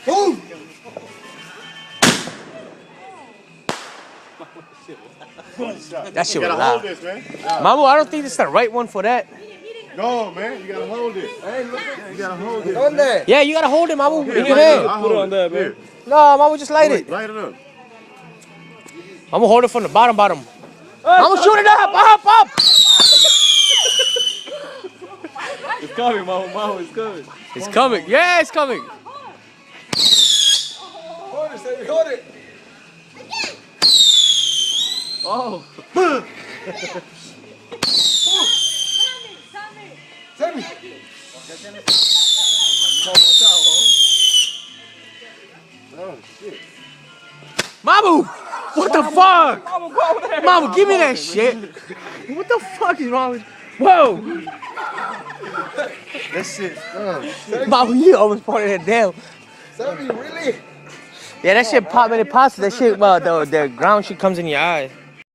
Boom! That shit You was gotta hold loud. this, man. Mamu, I don't think this is the right one for that. No, man, you gotta hold it. You gotta hold it. On there. Yeah, you gotta hold it, Mamu, in your light it hand. up. I'll hold it. Here. No, Mamu, just light it. Light it up. Mamu, hold it from the bottom. Mamu, shoot it up. It's coming, Mama, it's coming. It's coming. Yeah, it's coming. Hold it, Sammy, hold it. Oh. Sammy. Oh, shit. Mamu, what the fuck? Mamu, give me that shit. What the fuck is wrong with you? Whoa. That shit. Mamu, you almost pointed it down. Sammy, really? Yeah, that shit pop when it passes. That shit, the ground shit comes in your eye.